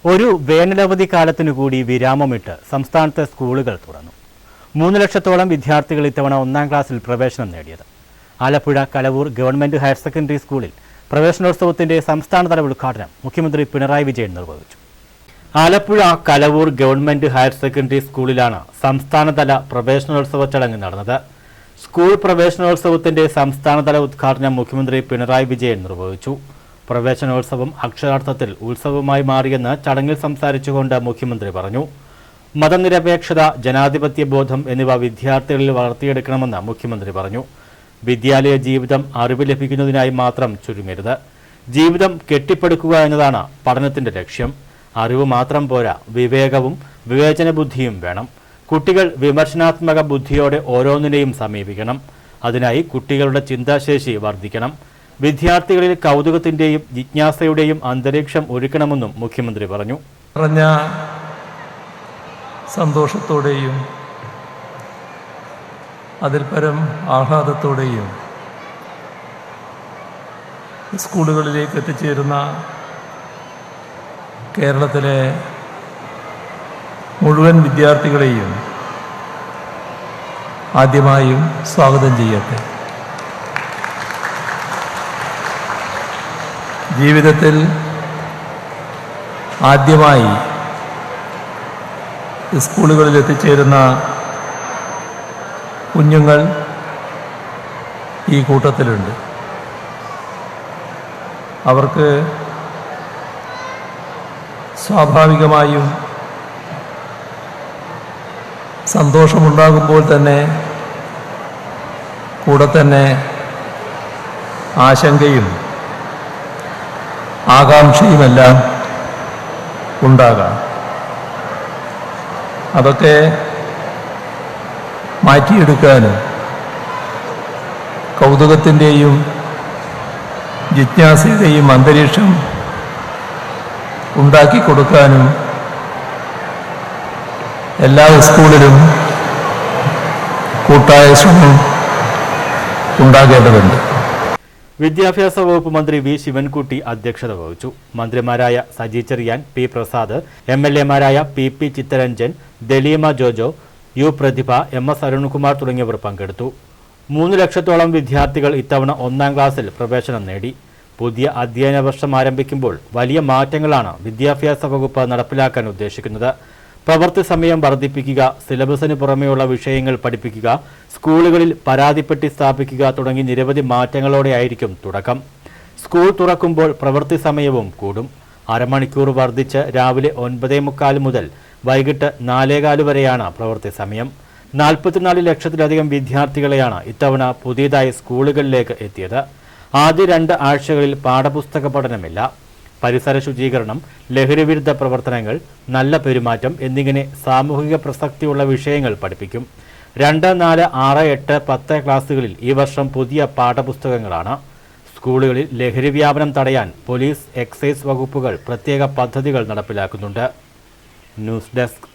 ഒരു വേനലവധി കാലത്തിനു കൂടി വിരാമമിട്ട് സംസ്ഥാനത്തെ സ്കൂളുകൾ തുറന്നു. 3 ലക്ഷത്തോളം വിദ്യാർത്ഥികൾ ഇത്തവണ 1ാം ക്ലാസ്സിൽ പ്രവേശനം നേടിയത്. Alappuzha Kalavoor government higher secondary സ്കൂളിൽ പ്രവേശനോത്സവത്തിന്റെ സംസ്ഥാനതല ഉദ്ഘാടനം മുഖ്യമന്ത്രി പിണറായി വിജയൻ നിർവഹിച്ചു. Alappuzha Kalavoor government higher secondary സ്കൂളിലാണ് സംസ്ഥാനതല പ്രവേശനോത്സവ ചടങ്ങ് നടന്നത്. സ്കൂൾ പ്രവേശനോത്സവത്തിന്റെ സംസ്ഥാനതല ഉദ്ഘാടനം മുഖ്യമന്ത്രി പിണറായി വിജയൻ നിർവഹിച്ചു. പ്രവേശനോത്സവം അക്ഷരാർത്ഥത്തിൽ ഉത്സവമായി മാറിയെന്ന് ചടങ്ങിൽ സംസാരിച്ചുകൊണ്ട് മുഖ്യമന്ത്രി പറഞ്ഞു. മതനിരപേക്ഷത, ജനാധിപത്യ ബോധം എന്നിവ വിദ്യാർത്ഥികളിൽ വളർത്തിയെടുക്കണമെന്ന് മുഖ്യമന്ത്രി പറഞ്ഞു. വിദ്യാലയ ജീവിതം അറിവ് ലഭിക്കുന്നതിനായി മാത്രം ചുരുങ്ങരുത്. ജീവിതം കെട്ടിപ്പടുക്കുക എന്നതാണ് പഠനത്തിന്റെ ലക്ഷ്യം. അറിവ് മാത്രം പോരാ, വിവേകവും വിവേചന ബുദ്ധിയും വേണം. കുട്ടികൾ വിമർശനാത്മക ബുദ്ധിയോടെ ഓരോന്നിനെയും സമീപിക്കണം. അതിനായി കുട്ടികളുടെ ചിന്താശേഷി വർദ്ധിക്കണം. വിദ്യാർത്ഥികളിൽ കൗതുകത്തിന്റെയും ജിജ്ഞാസയുടെയും അന്തരീക്ഷം ഒരുക്കണമെന്നും മുഖ്യമന്ത്രി പറഞ്ഞു. പറഞ്ഞ സന്തോഷത്തോടെയും അതിൽ പരം ആഹ്ലാദത്തോടെയും സ്കൂളുകളിലേക്ക് എത്തിച്ചേരുന്ന കേരളത്തിലെ മുഴുവൻ വിദ്യാർത്ഥികളെയും ആദ്യമായും സ്വാഗതം ചെയ്യട്ടെ. ജീവിതത്തിൽ ആദ്യമായി സ്കൂളുകളിൽ എത്തിച്ചേരുന്ന കുഞ്ഞുങ്ങൾ ഈ കൂട്ടത്തിലുണ്ട്. അവർക്ക് സ്വാഭാവികമായും സന്തോഷമുണ്ടാകുമ്പോൾ തന്നെ കൂടെ തന്നെ ആശങ്കയും ആകാംക്ഷയുമെല്ലാം ഉണ്ടാകാം. അതൊക്കെ മാറ്റിയെടുക്കാനും കൗതുകത്തിൻ്റെയും ജിജ്ഞാസയുടെയും അന്തരീക്ഷം ഉണ്ടാക്കി കൊടുക്കാനും എല്ലാ സ്കൂളിലും കൂട്ടായ ശ്രമം ഉണ്ടാകേണ്ടതുണ്ട്. വിദ്യാഭ്യാസ വകുപ്പ് മന്ത്രി വി ശിവൻകുട്ടി അധ്യക്ഷത വഹിച്ചു. മന്ത്രിമാരായ സജി ചെറിയാൻ, പി പ്രസാദ്, MLA-മാരായ P Chitharanjan, Daleema Jojo, U Prathibha, MS Arunkumar തുടങ്ങിയവർ പങ്കെടുത്തു. 3 ലക്ഷത്തോളം വിദ്യാർത്ഥികൾ ഇത്തവണ 1ാം ക്ലാസ്സിൽ പ്രവേശനം നേടി. പുതിയ അധ്യയന വർഷം ആരംഭിക്കുമ്പോൾ വലിയ മാറ്റങ്ങളാണ് വിദ്യാഭ്യാസ വകുപ്പ് നടപ്പിലാക്കാൻ ഉദ്ദേശിക്കുന്നത്. പ്രവൃത്തി സമയം വർദ്ധിപ്പിക്കുക, സിലബസിന് പുറമെയുള്ള വിഷയങ്ങൾ പഠിപ്പിക്കുക, സ്കൂളുകളിൽ പരാതിപ്പെട്ടി സ്ഥാപിക്കുക തുടങ്ങി നിരവധി മാറ്റങ്ങളോടെയായിരിക്കും തുടക്കം. സ്കൂൾ തുറക്കുമ്പോൾ പ്രവൃത്തി സമയവും കൂടും. അരമണിക്കൂർ വർദ്ധിച്ച് രാവിലെ 9:45 മുതൽ വൈകിട്ട് 4:15 വരെയാണ് പ്രവൃത്തി സമയം. 44 ലക്ഷത്തിലധികം വിദ്യാർത്ഥികളെയാണ് ഇത്തവണ പുതിയതായി സ്കൂളുകളിലേക്ക് എത്തിയത്. ആദ്യ 2 ആഴ്ചകളിൽ പാഠപുസ്തക പഠനമില്ല. പരിസര ശുചീകരണം, ലഹരിവിരുദ്ധ പ്രവർത്തനങ്ങൾ, നല്ല പെരുമാറ്റം എന്നിങ്ങനെ സാമൂഹിക പ്രസക്തിയുള്ള വിഷയങ്ങൾ പഠിപ്പിക്കും. 2, 4, 6, 8, 10 ക്ലാസുകളിൽ ഈ വർഷം പുതിയ പാഠപുസ്തകങ്ങളാണ്. സ്കൂളുകളിൽ ലഹരി വ്യാപനം തടയാൻ പോലീസ്, എക്സൈസ് വകുപ്പുകൾ പ്രത്യേക പദ്ധതികൾ നടപ്പിലാക്കുന്നുണ്ട്. News desk.